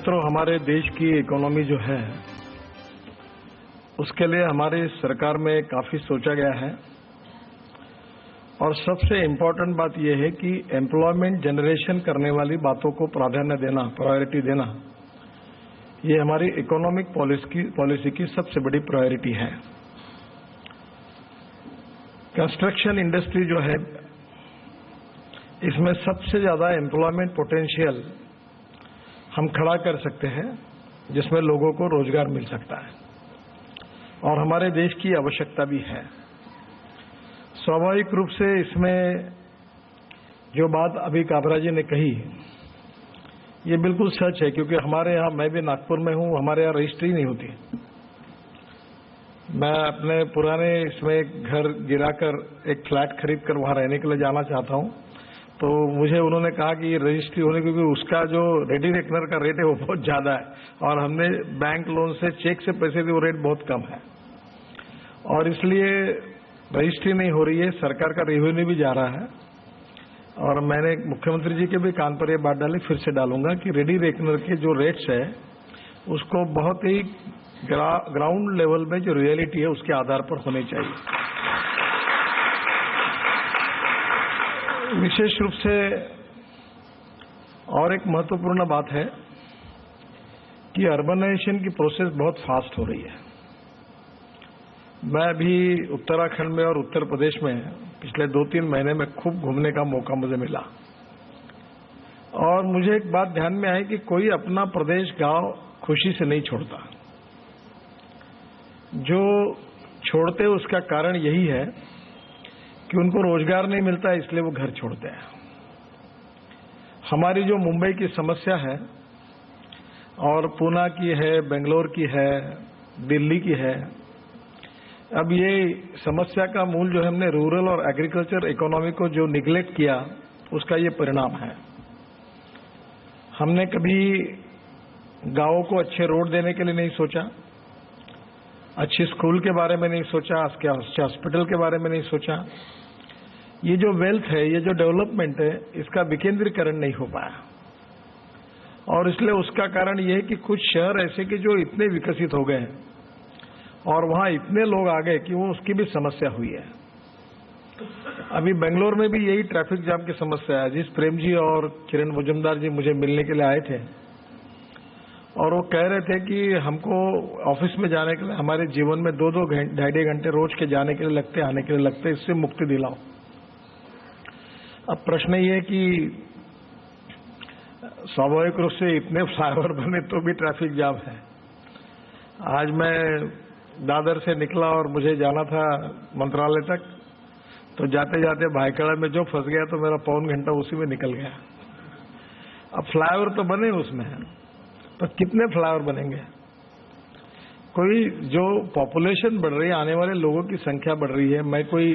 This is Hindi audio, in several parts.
मित्रों, हमारे देश की इकोनॉमी जो है उसके लिए हमारी सरकार में काफी सोचा गया है और सबसे इम्पोर्टेंट बात यह है कि एम्प्लॉयमेंट जनरेशन करने वाली बातों को प्राधान्य देना, प्रायोरिटी देना, ये हमारी इकोनॉमिक पॉलिसी की सबसे बड़ी प्रायोरिटी है। कंस्ट्रक्शन इंडस्ट्री जो है इसमें सबसे ज्यादा एम्प्लॉयमेंट पोटेंशियल हम खड़ा कर सकते हैं, जिसमें लोगों को रोजगार मिल सकता है और हमारे देश की आवश्यकता भी है। स्वाभाविक रूप से इसमें जो बात अभी काबरा जी ने कही ये बिल्कुल सच है, क्योंकि हमारे यहाँ, मैं भी नागपुर में हूँ, हमारे यहाँ रजिस्ट्री नहीं होती। मैं अपने पुराने इसमें घर गिराकर एक फ्लैट खरीद कर वहां रहने के लिए जाना चाहता हूँ, तो मुझे उन्होंने कहा कि ये रजिस्ट्री होने, क्योंकि उसका जो रेडी रेकनर का रेट है वो बहुत ज्यादा है और हमने बैंक लोन से चेक से पैसे दिए, वो रेट बहुत कम है और इसलिए रजिस्ट्री नहीं हो रही है। सरकार का रेवेन्यू भी जा रहा है और मैंने मुख्यमंत्री जी के भी कान पर ये बात डाली, फिर से डालूंगा कि रेडी रेकनर के जो रेट्स है उसको बहुत ही ग्राउंड लेवल में जो रियलिटी है उसके आधार पर होनी चाहिए। विशेष रूप से और एक महत्वपूर्ण बात है कि अर्बनाइजेशन की प्रोसेस बहुत फास्ट हो रही है। मैं अभी उत्तराखंड में और उत्तर प्रदेश में पिछले 2-3 महीने में खूब घूमने का मौका मुझे मिला और मुझे एक बात ध्यान में आई कि कोई अपना प्रदेश, गांव खुशी से नहीं छोड़ता। जो छोड़ते उसका कारण यही है कि उनको रोजगार नहीं मिलता, इसलिए वो घर छोड़ते हैं। हमारी जो मुंबई की समस्या है और पूना की है, बेंगलोर की है, दिल्ली की है, अब ये समस्या का मूल जो हमने रूरल और एग्रीकल्चर इकोनॉमी को जो निगलेक्ट किया उसका ये परिणाम है। हमने कभी गांवों को अच्छे रोड देने के लिए नहीं सोचा, अच्छी स्कूल के बारे में नहीं सोचा, अच्छे हॉस्पिटल के बारे में नहीं सोचा। ये जो वेल्थ है, ये जो डेवलपमेंट है, इसका विकेंद्रीकरण नहीं हो पाया और इसलिए उसका कारण ये है कि कुछ शहर ऐसे कि जो इतने विकसित हो गए हैं और वहां इतने लोग आ गए कि वो उसकी भी समस्या हुई है। अभी बेंगलोर में भी यही ट्रैफिक जाम की समस्या है। जिस प्रेम जी और किरण मुजुमदार जी मुझे मिलने के लिए आए थे और वो कह रहे थे कि हमको ऑफिस में जाने के लिए हमारे जीवन में 2-2 घंटे, 2.5 घंटे रोज के जाने के लिए लगते, आने के लिए लगते, इससे मुक्ति दिलाओ। अब प्रश्न ये है कि स्वाभाविक रूप से इतने फ्लाईओवर बने तो भी ट्रैफिक जाम है। आज मैं दादर से निकला और मुझे जाना था मंत्रालय तक, तो जाते जाते भाईखड़ा में जो फंस गया तो मेरा पौन घंटा उसी में निकल गया। अब फ्लाईओवर तो बने उसमें, तो कितने फ्लाईओवर बनेंगे? कोई जो पॉपुलेशन बढ़ रही है, आने वाले लोगों की संख्या बढ़ रही है, मैं कोई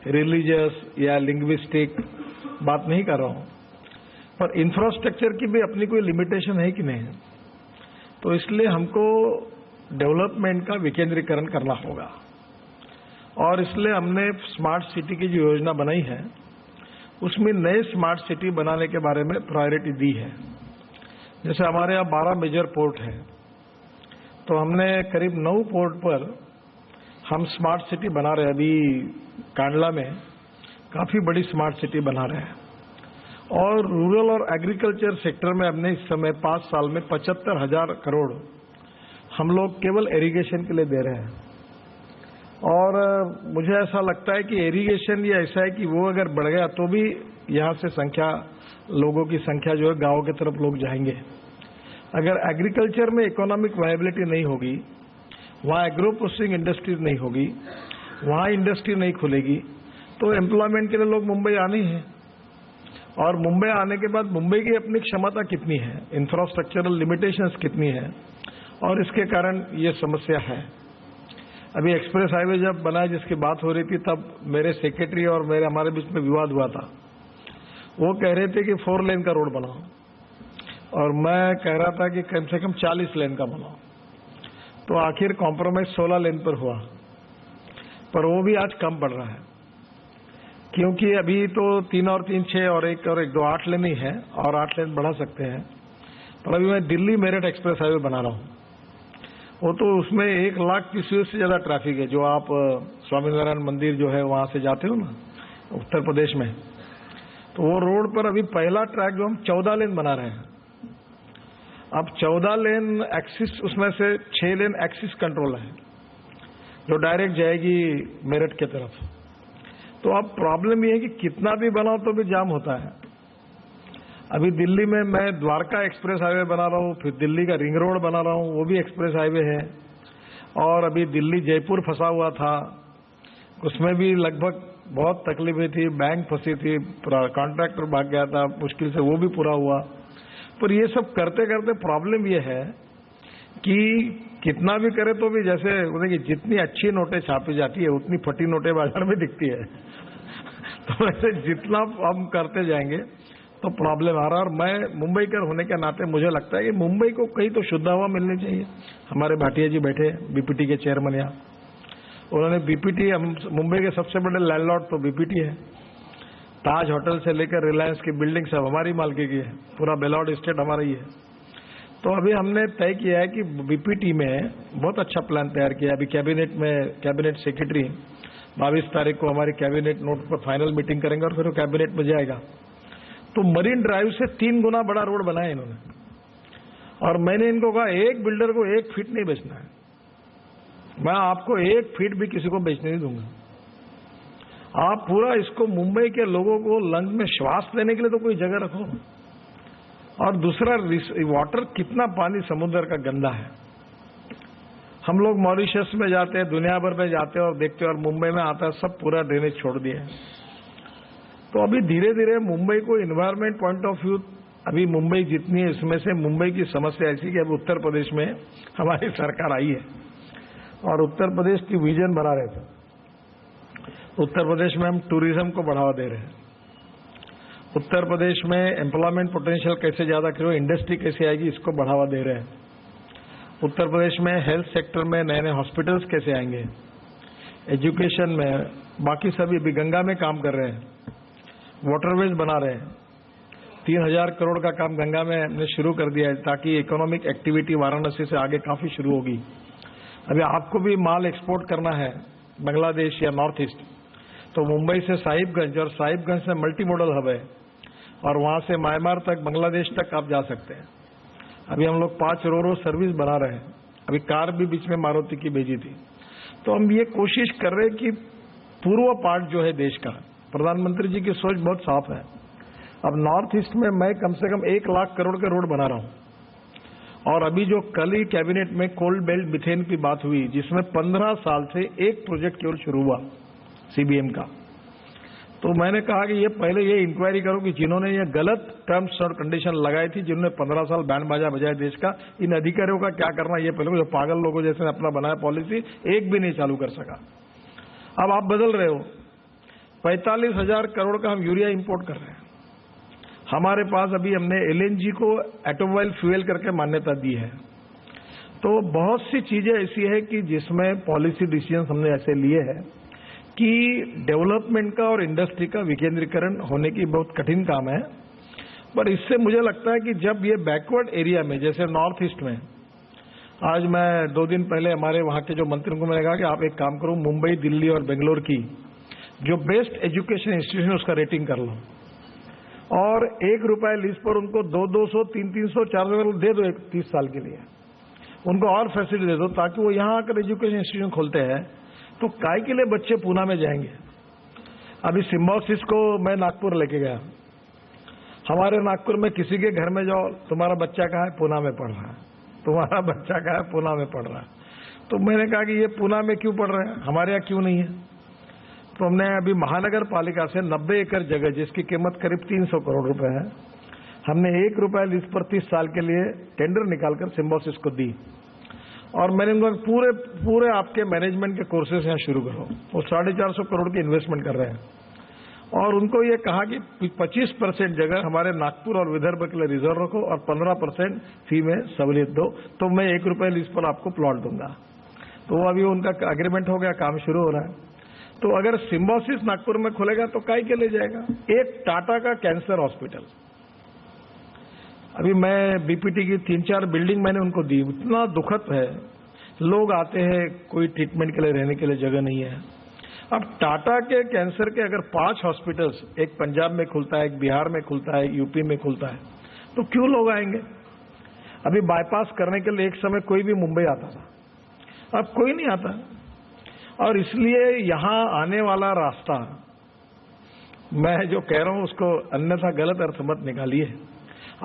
रिलीजियस या लिंग्विस्टिक बात नहीं कर रहा हूं, पर इंफ्रास्ट्रक्चर की भी अपनी कोई लिमिटेशन है कि नहीं? तो इसलिए हमको डेवलपमेंट का विकेंद्रीकरण करना होगा और इसलिए हमने स्मार्ट सिटी की जो योजना बनाई है उसमें नए स्मार्ट सिटी बनाने के बारे में प्रायोरिटी दी है। जैसे हमारे यहाँ 12 मेजर पोर्ट है, तो हमने करीब 9 पोर्ट पर हम स्मार्ट सिटी बना रहे हैं। अभी कांडला में काफी बड़ी स्मार्ट सिटी बना रहे हैं और रूरल और एग्रीकल्चर सेक्टर में हमने इस समय 5 साल में 75,000 करोड़ हम लोग केवल इरिगेशन के लिए दे रहे हैं और मुझे ऐसा लगता है कि इरिगेशन ये ऐसा है कि वो अगर बढ़ गया तो भी यहाँ से लोगों की संख्या जो है गांव की तरफ लोग जाएंगे। अगर एग्रीकल्चर में इकोनॉमिक वायबिलिटी नहीं होगी, वहां एग्रो प्रोसेसिंग इंडस्ट्रीज नहीं होगी, वहां इंडस्ट्री नहीं खुलेगी, तो एम्प्लॉयमेंट के लिए लोग मुंबई आने ही हैं और मुंबई आने के बाद मुंबई की अपनी क्षमता कितनी है, इंफ्रास्ट्रक्चरल लिमिटेशंस कितनी है और इसके कारण ये समस्या है। अभी एक्सप्रेस हाईवे जब बना, जिसकी बात हो रही थी, तब मेरे सेक्रेटरी और हमारे बीच में विवाद हुआ था। वो कह रहे थे कि 4 लेन का रोड बनाओ और मैं कह रहा था कि कम से कम 40 लेन का बनाओ। तो आखिर कॉम्प्रोमाइज 16 लेन पर हुआ, पर वो भी आज कम पड़ रहा है क्योंकि अभी तो 3 और 3 6 और 1 और 1 2 8 लेन ही है और 8 लेन बढ़ा सकते हैं। और अभी मैं दिल्ली मेरठ एक्सप्रेस हाईवे बना रहा हूँ, वो तो उसमें 1 लाख क्यूसेक से ज्यादा ट्रैफिक है। जो आप स्वामीनारायण मंदिर जो है वहां से जाते हो ना उत्तर प्रदेश में, तो वो रोड पर अभी पहला ट्रैक जो हम 14 लेन बना रहे हैं। अब 14 लेन एक्सिस, उसमें से 6 लेन एक्सिस कंट्रोल है जो डायरेक्ट जाएगी मेरठ की तरफ। तो अब प्रॉब्लम ये है कि कितना भी बनाओ तो भी जाम होता है। अभी दिल्ली में मैं द्वारका एक्सप्रेस हाईवे बना रहा हूँ, फिर दिल्ली का रिंग रोड बना रहा हूँ, वो भी एक्सप्रेस हाईवे है। और अभी दिल्ली जयपुर फंसा हुआ था, उसमें भी लगभग बहुत तकलीफें थी, बैंक फंसी थी, कॉन्ट्रैक्टर भाग गया था, मुश्किल से वो भी पूरा हुआ। पर ये सब करते करते प्रॉब्लम ये है कि कितना भी करे तो भी, जैसे कि जितनी अच्छी नोटें छापी जाती है उतनी फटी नोटें बाजार में दिखती है। तो वैसे जितना हम करते जाएंगे तो प्रॉब्लम आ रहा है। और मैं मुंबईकर होने के नाते मुझे लगता है कि मुंबई को कहीं तो शुद्ध हवा मिलनी चाहिए। हमारे भाटिया जी बैठे बीपीटी के चेयरमैन यहाँ, उन्होंने बीपीटी, मुंबई के सबसे बड़े लैंडलॉर्ड तो बीपीटी है। ताज होटल से लेकर रिलायंस की बिल्डिंग सब हमारी मालकी की है, पूरा बेलौर स्टेट हमारा ही है। तो अभी हमने तय किया है कि बीपीटी में बहुत अच्छा प्लान तैयार किया। अभी कैबिनेट सेक्रेटरी 22 तारीख को हमारी कैबिनेट नोट पर फाइनल मीटिंग करेंगे और फिर वो कैबिनेट में जाएगा। तो मरीन ड्राइव से 3 गुना बड़ा रोड बनाया इन्होंने, और मैंने इनको कहा एक बिल्डर को 1 फीट नहीं बेचना है, मैं आपको 1 फीट भी किसी को बेचने नहीं दूंगा। आप पूरा इसको मुंबई के लोगों को लंग्स में श्वास लेने के लिए तो कोई जगह रखो। और दूसरा, वाटर, कितना पानी समुद्र का गंदा है। हम लोग मॉरिशस में जाते हैं, दुनिया भर में जाते हैं और देखते हैं, और मुंबई में आता है सब पूरा ड्रेनेज छोड़ दिया है। तो अभी धीरे धीरे मुंबई को इन्वायरमेंट पॉइंट ऑफ व्यू, अभी मुंबई जितनी है इसमें से मुंबई की समस्या ऐसी कि अभी उत्तर प्रदेश में हमारी सरकार आई है और उत्तर प्रदेश की विजन बना रहे थे। उत्तर प्रदेश में हम टूरिज्म को बढ़ावा दे रहे हैं, उत्तर प्रदेश में एम्प्लॉयमेंट पोटेंशियल कैसे ज्यादा करो, इंडस्ट्री कैसे आएगी, इसको बढ़ावा दे रहे हैं। उत्तर प्रदेश में हेल्थ सेक्टर में नए नए हॉस्पिटल्स कैसे आएंगे, एजुकेशन में, बाकी सभी अभी गंगा में काम कर रहे हैं, वाटरवेज बना रहे हैं। 3000 करोड़ का काम गंगा में हमने शुरू कर दिया है ताकि इकोनॉमिक एक्टिविटी वाराणसी से आगे काफी शुरू होगी। अभी आपको भी माल एक्सपोर्ट करना है बांग्लादेश या नॉर्थ ईस्ट, तो मुंबई से साहिबगंज, और साहिबगंज से मल्टी मॉडल हब है, और वहां से म्यांमार तक, बांग्लादेश तक आप जा सकते हैं। अभी हम लोग 5 रोरो सर्विस बना रहे हैं। अभी कार भी बीच में मारुति की भेजी थी। तो हम ये कोशिश कर रहे हैं कि पूर्व पार्ट जो है देश का, प्रधानमंत्री जी की सोच बहुत साफ है। अब नॉर्थ ईस्ट में मैं कम से कम 1 लाख करोड़ के रोड बना रहा हूं। और अभी जो कल ही कैबिनेट में कोल बेल्ट मिथेन की बात हुई, जिसमें 15 साल से एक प्रोजेक्ट केवल शुरू हुआ सीबीएम का, तो मैंने कहा कि ये पहले ये इंक्वायरी करो कि जिन्होंने ये गलत टर्म्स और कंडीशन लगाई थी, जिन्होंने 15 साल बैंड बाजा बजाया देश का, इन अधिकारियों का क्या करना, ये पहले जो पागल लोगों जैसे अपना बनाया पॉलिसी एक भी नहीं चालू कर सका। अब आप बदल रहे हो, 45,000 करोड़ का हम यूरिया इंपोर्ट कर रहे हैं। हमारे पास अभी हमने एलएनजी को ऑटोमोबाइल फ्यूल करके मान्यता दी है। तो बहुत सी चीजें ऐसी है कि जिसमें पॉलिसी डिसीजन हमने ऐसे लिए हैं कि डेवलपमेंट का और इंडस्ट्री का विकेंद्रीकरण होने की बहुत कठिन काम है। पर इससे मुझे लगता है कि जब ये बैकवर्ड एरिया में, जैसे नॉर्थ ईस्ट में, आज मैं 2 दिन पहले हमारे वहां के जो मंत्रियों को मैंने कहा कि आप एक काम करो, मुंबई, दिल्ली और बेंगलोर की जो बेस्ट एजुकेशन इंस्टीट्यूशन उसका रेटिंग कर लो, और ₹1 लीज पर उनको 200, 300, 400 दे दो 30 साल के लिए, उनको और फैसिलिटी दे दो, ताकि वो यहां आकर एजुकेशन इंस्टीट्यूशन खोलते हैं। तो काय के लिए बच्चे पूना में जाएंगे। अभी सिम्बोसिस को मैं नागपुर लेके गया। हमारे नागपुर में किसी के घर में जाओ, तुम्हारा बच्चा कहाँ है, पूना में पढ़ रहा है, तुम्हारा बच्चा कहाँ है, पूना में पढ़ रहा है। तो मैंने कहा कि ये पूना में क्यों पढ़ रहे हैं, हमारे यहाँ क्यों नहीं है। तो हमने अभी महानगर पालिका से 90 एकड़ जगह, जिसकी कीमत करीब 300 करोड़ रुपए है, हमने ₹1 लीज पर 30 साल के लिए टेंडर निकालकर सिम्बोसिस को दी। और मैंने उनको पूरे आपके मैनेजमेंट के कोर्सेज यहाँ शुरू करो। वो 450 करोड़ की इन्वेस्टमेंट कर रहे हैं, और उनको ये कहा कि 25% जगह हमारे नागपुर और विदर्भ के लिए रिजर्व रखो और 15% फी में सहूलियत दो, तो मैं ₹1 लीज पर आपको प्लॉट दूंगा। तो अभी उनका एग्रीमेंट हो गया, काम शुरू हो रहा है। तो अगर सिम्बोसिस नागपुर में खुलेगा तो काय के ले जाएगा। एक टाटा का कैंसर हॉस्पिटल, अभी मैं बीपीटी की 3-4 बिल्डिंग मैंने उनको दी, इतना दुखद है। लोग आते हैं, कोई ट्रीटमेंट के लिए रहने के लिए जगह नहीं है। अब टाटा के कैंसर के अगर 5 हॉस्पिटल्स, एक पंजाब में खुलता है, एक बिहार में खुलता है, यूपी में खुलता है, तो क्यों लोग आएंगे? अभी बाईपास करने के लिए एक समय कोई भी मुंबई आता था, अब कोई नहीं आता। और इसलिए यहां आने वाला रास्ता, मैं जो कह रहा हूं उसको अन्यथा गलत अर्थ मत निकालिए,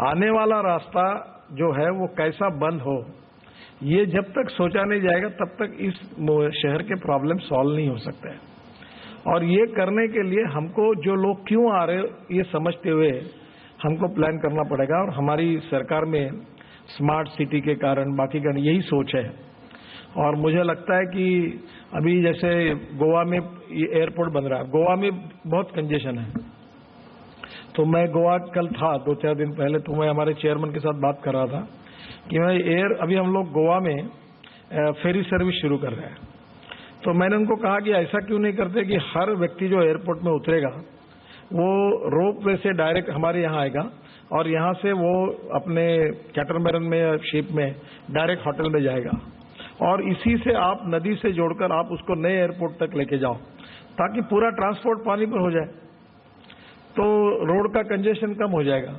आने वाला रास्ता जो है वो कैसा बंद हो, ये जब तक सोचा नहीं जाएगा तब तक इस शहर के प्रॉब्लम सॉल्व नहीं हो सकते हैं। और ये करने के लिए हमको जो लोग क्यों आ रहे ये समझते हुए हमको प्लान करना पड़ेगा। और हमारी सरकार में स्मार्ट सिटी के कारण, बाकी का यही सोच है। और मुझे लगता है कि अभी जैसे गोवा में ये एयरपोर्ट बन रहा है, गोवा में बहुत कंजेशन है। तो मैं गोवा कल था 2-4 दिन पहले, तो मैं हमारे चेयरमैन के साथ बात कर रहा था कि मैं अभी हम लोग गोवा में फेरी सर्विस शुरू कर रहे हैं। तो मैंने उनको कहा कि ऐसा क्यों नहीं करते कि हर व्यक्ति जो एयरपोर्ट में उतरेगा वो रोप वे से डायरेक्ट हमारे यहाँ आएगा और यहाँ से वो अपने कैटरमैरन में या शिप में डायरेक्ट होटल में जाएगा, और इसी से आप नदी से जोड़कर आप उसको नए एयरपोर्ट तक लेके जाओ, ताकि पूरा ट्रांसपोर्ट पानी पर हो जाए, तो रोड का कंजेशन कम हो जाएगा।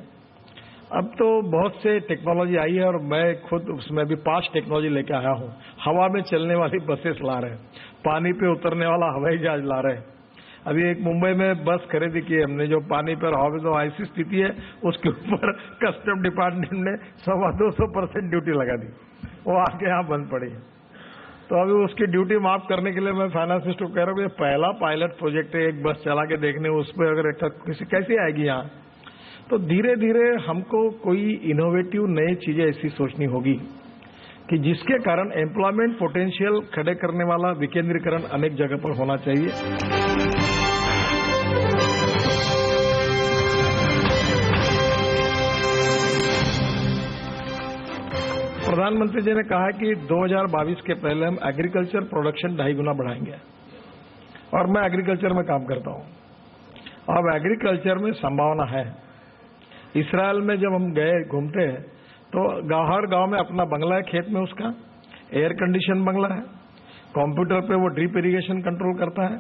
अब तो बहुत से टेक्नोलॉजी आई है और मैं खुद उसमें भी 5 टेक्नोलॉजी लेके आया हूं। हवा में चलने वाली बसेस ला रहे हैं, पानी पे उतरने वाला हवाई जहाज ला रहे हैं। अभी एक मुंबई में बस खरीदी की है हमने, जो पानी पर हवा में, तो ऐसी स्थिति है उसके ऊपर कस्टम डिपार्टमेंट ने 200% ड्यूटी लगा दी, वो आके यहाँ बंद पड़ी। तो अभी उसकी ड्यूटी माफ करने के लिए मैं फाइनेंस मिनिस्टर को कह रहा हूँ, ये पहला पायलट प्रोजेक्ट है, एक बस चला के देखने, उस पर अगर किसी कैसे आएगी यहाँ। तो धीरे धीरे हमको कोई इनोवेटिव नई चीजें ऐसी सोचनी होगी कि जिसके कारण एम्प्लॉयमेंट पोटेंशियल खड़े करने वाला विकेंद्रीकरण अनेक जगह पर होना चाहिए। प्रधानमंत्री जी ने कहा कि 2022 के पहले हम एग्रीकल्चर प्रोडक्शन 2.5 गुना बढ़ाएंगे, और मैं एग्रीकल्चर में काम करता हूं। अब एग्रीकल्चर में संभावना है। इसराइल में जब हम गए घूमते हैं तो हर गांव में अपना बंगला है, खेत में उसका एयर कंडीशन बंगला है, कंप्यूटर पे वो ड्रिप इरिगेशन कंट्रोल करता है,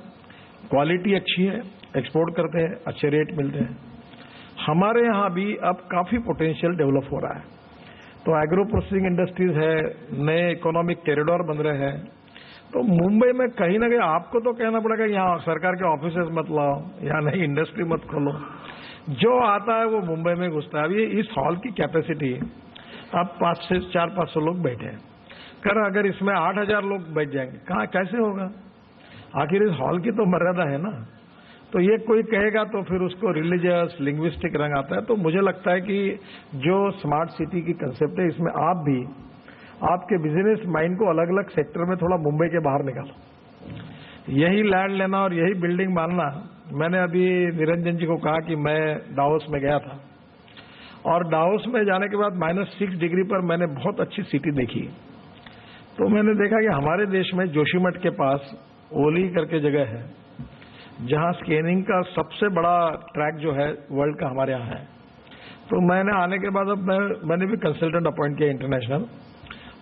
क्वालिटी अच्छी है, एक्सपोर्ट करते हैं, अच्छे रेट मिलते हैं। हमारे यहाँ भी अब काफी पोटेंशियल डेवलप हो रहा है। तो एग्रो प्रोसेसिंग इंडस्ट्रीज है, नए इकोनॉमिक कॉरिडोर बन रहे हैं। तो मुंबई में कहीं ना कहीं आपको तो कहना पड़ेगा यहाँ सरकार के ऑफिसेस मत लाओ, यहाँ नई इंडस्ट्री मत खोलो, जो आता है वो मुंबई में घुसता है। अभी इस हॉल की कैपेसिटी अब 400-500 लोग बैठे हैं, अगर इसमें 8,000 लोग बैठ जाएंगे, कहाँ कैसे होगा? आखिर इस हॉल की तो मर्यादा है ना। तो ये कोई कहेगा तो फिर उसको रिलीजियस लिंग्विस्टिक रंग आता है। तो मुझे लगता है कि जो स्मार्ट सिटी की कंसेप्ट है, इसमें आप भी आपके बिजनेस माइंड को अलग अलग सेक्टर में थोड़ा मुंबई के बाहर निकालो। यही लैंड लेना और यही बिल्डिंग मानना। मैंने अभी निरंजन जी को कहा कि मैं डावोस में गया था, और डावोस में जाने के बाद -6 डिग्री पर मैंने बहुत अच्छी सिटी देखी। तो मैंने देखा कि हमारे देश में जोशीमठ के पास ओली करके जगह है, जहां स्कैनिंग का सबसे बड़ा ट्रैक जो है वर्ल्ड का हमारे यहाँ है। तो मैंने आने के बाद अब मैंने भी कंसल्टेंट अपॉइंट किया इंटरनेशनल,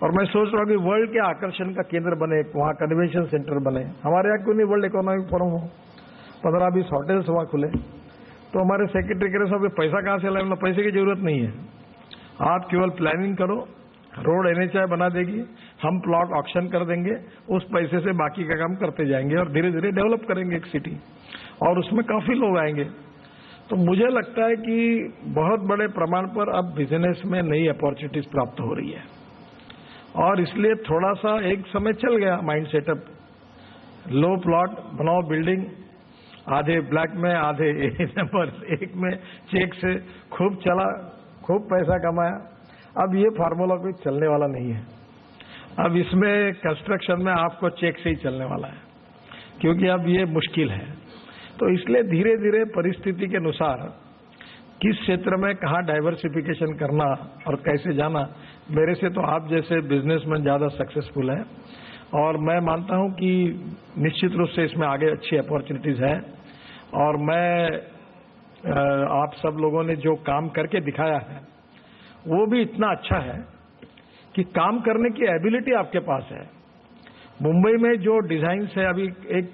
और मैं सोच रहा हूँ कि वर्ल्ड के आकर्षण का केंद्र बने, वहां कन्वेंशन सेंटर बने। हमारे यहाँ क्यों नहीं वर्ल्ड इकोनॉमिक फोरम हो, 15-20 होटल्स वहां खुले। तो हमारे सेक्रेटरी कह रहे साहब पैसा कहां से लाए? मतलब पैसे की जरूरत नहीं है, आप केवल प्लानिंग करो, रोड NHAI बना देगी, हम प्लॉट ऑक्शन कर देंगे, उस पैसे से बाकी का काम करते जाएंगे और धीरे धीरे डेवलप करेंगे एक सिटी, और उसमें काफी लोग आएंगे। तो मुझे लगता है कि बहुत बड़े प्रमाण पर अब बिजनेस में नई अपॉर्चुनिटीज प्राप्त हो रही है, और इसलिए थोड़ा सा एक समय चल गया माइंड सेटअप, लो प्लॉट बनाओ बिल्डिंग, आधे ब्लैक में आधे नंबर 1 में चेक से खूब चला, खूब पैसा कमाया। अब ये फार्मूला कोई चलने वाला नहीं है। अब इसमें कंस्ट्रक्शन में आपको चेक से ही चलने वाला है, क्योंकि अब ये मुश्किल है। तो इसलिए धीरे धीरे परिस्थिति के अनुसार किस क्षेत्र में कहाँ डाइवर्सिफिकेशन करना और कैसे जाना, मेरे से तो आप जैसे बिजनेसमैन ज्यादा सक्सेसफुल है, और मैं मानता हूं कि निश्चित रूप से इसमें आगे अच्छी अपॉर्चुनिटीज है। और मैं आप सब लोगों ने जो काम करके दिखाया है वो भी इतना अच्छा है कि काम करने की एबिलिटी आपके पास है। मुंबई में जो डिजाइन है, अभी एक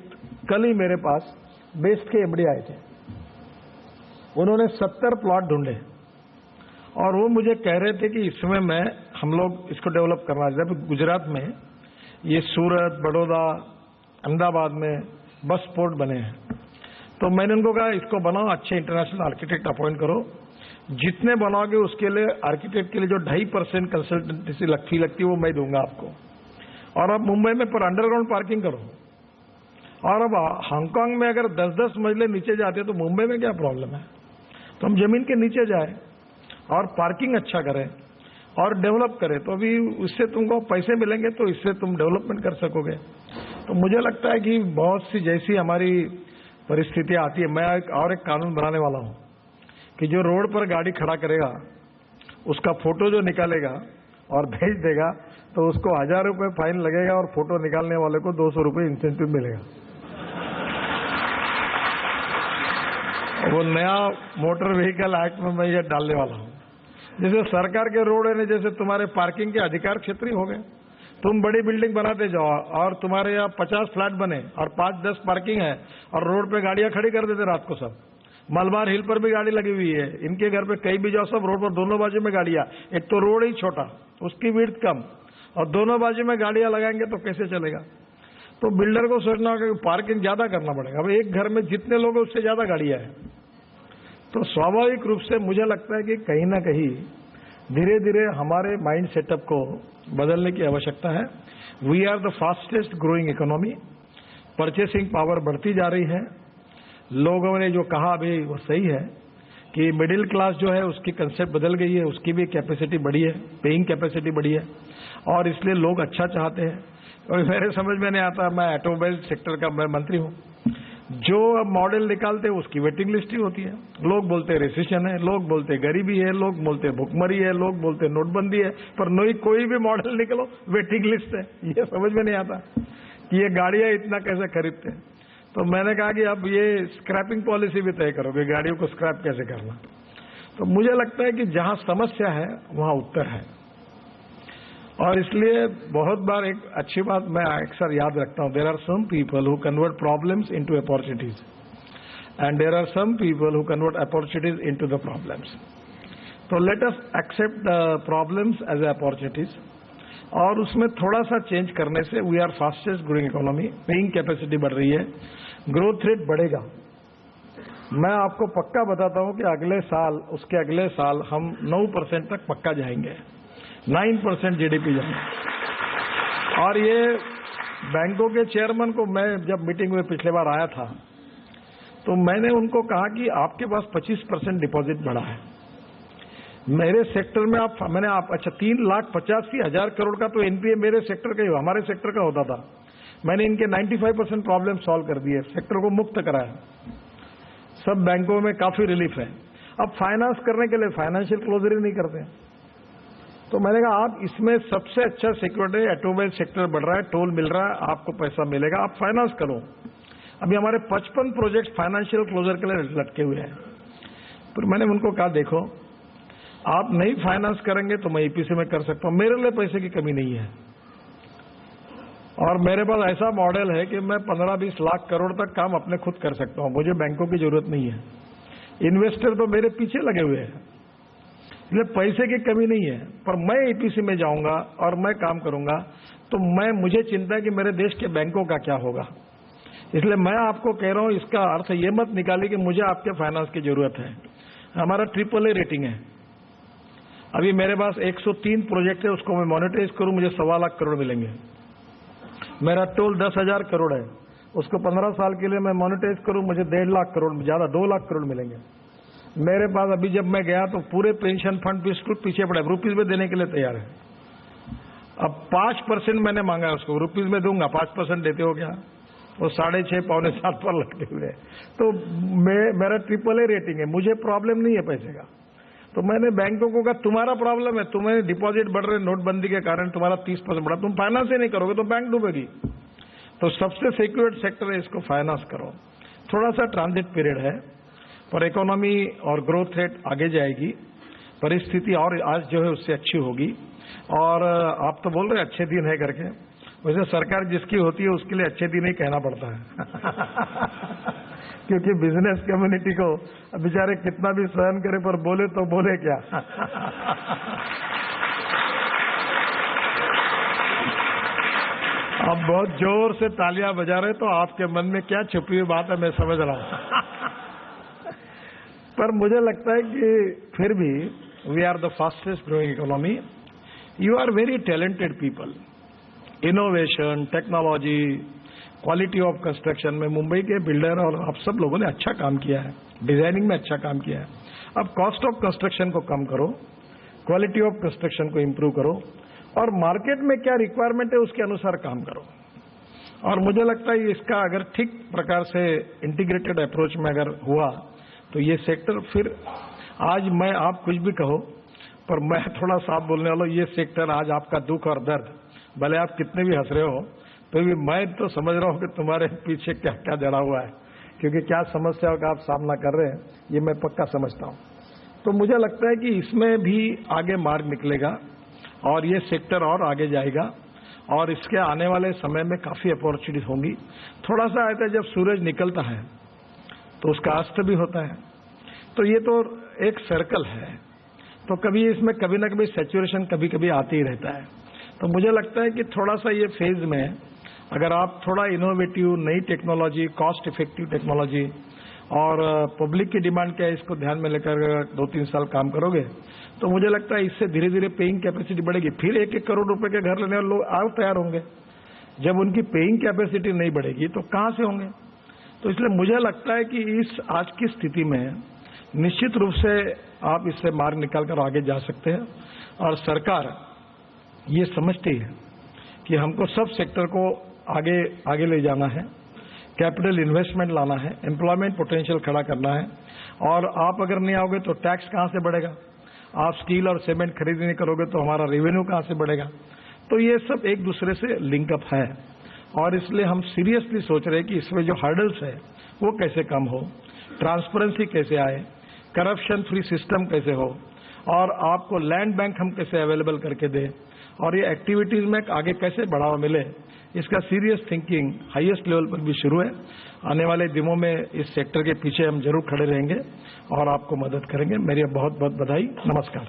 कल ही मेरे पास बेस्ट के एमडी आए थे, उन्होंने 70 प्लॉट ढूंढे और वो मुझे कह रहे थे कि इसमें हम लोग इसको डेवलप करना चाहते हैं। गुजरात में ये सूरत, बड़ौदा, अहमदाबाद में बस पोर्ट बने हैं, तो मैंने उनको कहा इसको बनाओ, अच्छे इंटरनेशनल आर्किटेक्ट अपॉइंट करो, जितने बनाओगे उसके लिए आर्किटेक्ट के लिए जो 2.5% कंसल्टेंसी फी लगती है वो मैं दूंगा आपको। और अब मुंबई में पर अंडरग्राउंड पार्किंग करो। और अब हांगकांग में अगर 10-10 मंजिले नीचे जाते हैं तो मुंबई में क्या प्रॉब्लम है? तो हम जमीन के नीचे जाए और पार्किंग अच्छा करें और डेवलप करें, तो अभी उससे तुमको पैसे मिलेंगे, तो इससे तुम डेवलपमेंट कर सकोगे। तो मुझे लगता है कि बहुत सी जैसी हमारी परिस्थितियां आती है, मैं एक कानून बनाने वाला हूं कि जो रोड पर गाड़ी खड़ा करेगा उसका फोटो जो निकालेगा और भेज देगा तो उसको 1000 रुपये फाइन लगेगा और फोटो निकालने वाले को 200 रुपये इंसेंटिव मिलेगा। वो नया मोटर व्हीकल एक्ट में मैं ये डालने वाला हूं। जैसे सरकार के रोड है, जैसे तुम्हारे पार्किंग के अधिकार क्षेत्र ही हो गए, तुम बड़ी बिल्डिंग बनाते जाओ और तुम्हारे यहाँ 50 फ्लैट बने और 5-10 पार्किंग है और रोड पे गाड़ियां खड़ी कर देते रात को। सब मलबार हिल पर भी गाड़ी लगी हुई है, इनके घर पे कहीं भी जाओ सब रोड पर दोनों बाजू में गाड़ियां। एक तो रोड ही छोटा, उसकी विड्थ कम, और दोनों बाजू में गाड़ियां लगाएंगे तो कैसे चलेगा? तो बिल्डर को सोचना होगा कि पार्किंग ज्यादा करना पड़ेगा। अब एक घर में जितने लोग हैं उससे ज्यादा गाड़ियां हैं, तो स्वाभाविक रूप से मुझे लगता है कि कहीं ना कहीं धीरे धीरे हमारे माइंड सेटअप को बदलने की आवश्यकता है। We are the fastest growing economy, purchasing power बढ़ती जा रही है। लोगों ने जो कहा अभी वो सही है कि मिडिल क्लास जो है उसकी कंसेप्ट बदल गई है, उसकी भी कैपेसिटी बढ़ी है, पेइंग कैपेसिटी बढ़ी है, और इसलिए लोग अच्छा चाहते हैं। और मेरे समझ में नहीं आता, मैं ऑटोमोबाइल सेक्टर का मैं मंत्री हूं, जो अब मॉडल निकालते हैं उसकी वेटिंग लिस्ट ही होती है। लोग बोलते हैं रेसिशन है, लोग बोलते हैं गरीबी है, लोग बोलते हैं भुखमरी है, लोग बोलते हैं नोटबंदी है, पर कोई भी मॉडल निकलो वेटिंग लिस्ट है। ये समझ में नहीं आता कि ये गाड़ियां इतना कैसे खरीदते हैं। तो मैंने कहा कि अब ये स्क्रैपिंग पॉलिसी भी तय करो कि गाड़ियों को स्क्रैप कैसे करना। तो मुझे लगता है कि जहां समस्या है वहां उत्तर है, और इसलिए बहुत बार एक अच्छी बात मैं अक्सर याद रखता हूं, there are some people who convert problems into opportunities and there are some people who convert opportunities into the problems. तो let us accept the problems as a opportunities, और उसमें थोड़ा सा चेंज करने से we are fastest growing economy, paying capacity बढ़ रही है, ग्रोथ रेट बढ़ेगा। मैं आपको पक्का बताता हूं कि अगले साल, उसके अगले साल हम 9% तक पक्का जाएंगे, 9% जीडीपी जाएंगे। और ये बैंकों के चेयरमैन को मैं जब मीटिंग में पिछले बार आया था तो मैंने उनको कहा कि आपके पास 25% डिपॉजिट बढ़ा है मेरे सेक्टर में। अच्छा 3,85,000 करोड़ का तो एनपीए मेरे सेक्टर का ही, हमारे सेक्टर का होता था। मैंने इनके 95% प्रॉब्लम सॉल्व कर दिए, सेक्टर को मुक्त कराया, सब बैंकों में काफी रिलीफ है। अब फाइनेंस करने के लिए फाइनेंशियल क्लोजर ही नहीं करते, तो मैंने कहा आप इसमें सबसे अच्छा सिक्योरिटी, ऑटोमोबाइल सेक्टर बढ़ रहा है, टोल मिल रहा है, आपको पैसा मिलेगा, आप फाइनेंस करो। अभी हमारे 55 प्रोजेक्ट फाइनेंशियल क्लोजर के लिए लटके हुए हैं। फिर मैंने उनको कहा देखो आप नहीं फाइनेंस करेंगे तो मैं ईपीसी में कर सकता हूं, मेरे लिए पैसे की कमी नहीं है, और मेरे पास ऐसा मॉडल है कि मैं 15-20 लाख करोड़ तक काम अपने खुद कर सकता हूं, मुझे बैंकों की जरूरत नहीं है। इन्वेस्टर तो मेरे पीछे लगे हुए हैं, इसलिए पैसे की कमी नहीं है। पर मैं ईपीसी में जाऊंगा और मैं काम करूंगा तो मुझे चिंता है कि मेरे देश के बैंकों का क्या होगा। इसलिए मैं आपको कह रहा हूं, इसका अर्थ ये मत निकालिए कि मुझे आपके फाइनेंस की जरूरत है। हमारा AAA रेटिंग है, अभी मेरे पास 103 प्रोजेक्ट है, उसको मैं मॉनिटराइज करूं मुझे 1.25 लाख करोड़ मिलेंगे। मेरा टोल 10,000 करोड़ है, उसको 15 साल के लिए मैं मॉनिटराइज करूं मुझे 1.5 लाख करोड़, ज्यादा 2 लाख करोड़ मिलेंगे। मेरे पास अभी जब मैं गया तो पूरे पेंशन फंड बिल्कुल पीछे पड़े, रुपीज में देने के लिए तैयार है। अब 5% मैंने मांगा है उसको, रुपीज में दूंगा, 5% देते हो क्या? वो 6.5 पौने 7 पर लटके हुए। तो मेरा AAA रेटिंग है, मुझे प्रॉब्लम नहीं है पैसे का। तो मैंने बैंकों को कहा तुम्हारा प्रॉब्लम है, तुम्हें डिपॉजिट बढ़ रहे, नोटबंदी के कारण तुम्हारा 30% बढ़ा, तुम फाइनेंस ही नहीं करोगे तो बैंक डूबेगी। तो सबसे सिक्योर्ड सेक्टर है, इसको फाइनेंस करो। थोड़ा सा ट्रांजिट पीरियड है पर इकोनॉमी और ग्रोथ रेट आगे जाएगी, परिस्थिति और आज जो है उससे अच्छी होगी। और आप तो बोल रहे अच्छे दिन है करके, वैसे सरकार जिसकी होती है उसके लिए अच्छे दिन ही कहना पड़ता है क्योंकि बिजनेस कम्युनिटी को बेचारे कितना भी सहन करे पर बोले तो बोले क्या आप बहुत जोर से तालियां बजा रहे तो आपके मन में क्या छुपी हुई बात है मैं समझ रहा हूं पर मुझे लगता है कि फिर भी we are the fastest growing economy. You are very talented people. Innovation, technology, quality of construction में मुंबई के बिल्डर और आप सब लोगों ने अच्छा काम किया है, डिजाइनिंग में अच्छा काम किया है। अब कॉस्ट ऑफ कंस्ट्रक्शन को कम करो, क्वालिटी ऑफ कंस्ट्रक्शन को इंप्रूव करो और मार्केट में क्या रिक्वायरमेंट है उसके अनुसार काम करो। और मुझे लगता है इसका अगर ठीक प्रकार से इंटीग्रेटेड अप्रोच में अगर हुआ तो ये सेक्टर फिर, आज मैं आप कुछ भी कहो पर मैं थोड़ा साफ बोलने वाला हूं, ये सेक्टर आज आपका दुख और दर्द, भले आप कितने भी हंस रहे हो तो भी मैं तो समझ रहा हूं कि तुम्हारे पीछे क्या क्या जड़ा हुआ है, क्योंकि क्या समस्याओं का आप सामना कर रहे हैं ये मैं पक्का समझता हूं। तो मुझे लगता है कि इसमें भी आगे मार्ग निकलेगा और ये सेक्टर और आगे जाएगा और इसके आने वाले समय में काफी अपॉर्चुनिटी होंगी। थोड़ा सा आता है जब सूरज निकलता है तो उसका अस्त भी होता है, तो ये तो एक सर्कल है, तो कभी इसमें कभी ना कभी सैचुरेशन कभी कभी आते ही रहता है। तो मुझे लगता है कि थोड़ा सा ये फेज में अगर आप थोड़ा इनोवेटिव, नई टेक्नोलॉजी, कॉस्ट इफेक्टिव टेक्नोलॉजी और पब्लिक की डिमांड क्या है इसको ध्यान में लेकर 2-3 साल काम करोगे तो मुझे लगता है इससे धीरे धीरे पेइंग कैपेसिटी बढ़ेगी। फिर 1-1 करोड़ रुपए के घर लेने वाले लोग और तैयार होंगे। जब उनकी पेइंग कैपेसिटी नहीं बढ़ेगी तो कहां से होंगे? तो इसलिए मुझे लगता है कि इस आज की स्थिति में निश्चित रूप से आप इससे मार्ग निकालकर आगे जा सकते हैं। और सरकार ये समझती है कि हमको सब सेक्टर को आगे ले जाना है, कैपिटल इन्वेस्टमेंट लाना है, एम्प्लॉयमेंट पोटेंशियल खड़ा करना है। और आप अगर नहीं आओगे तो टैक्स कहां से बढ़ेगा? आप स्टील और सीमेंट खरीद नहीं करोगे तो हमारा रेवेन्यू कहां से बढ़ेगा? तो ये सब एक दूसरे से लिंकअप है और इसलिए हम सीरियसली सोच रहे हैं कि इसमें जो हर्डल्स है वो कैसे कम हो, ट्रांसपेरेंसी कैसे आए, करप्शन फ्री सिस्टम कैसे हो और आपको लैंड बैंक हम कैसे अवेलेबल करके दें और ये एक्टिविटीज में आगे कैसे बढ़ावा मिले, इसका सीरियस थिंकिंग हाईएस्ट लेवल पर भी शुरू है। आने वाले दिनों में इस सेक्टर के पीछे हम जरूर खड़े रहेंगे और आपको मदद करेंगे। मेरी बहुत बहुत बधाई। नमस्कार।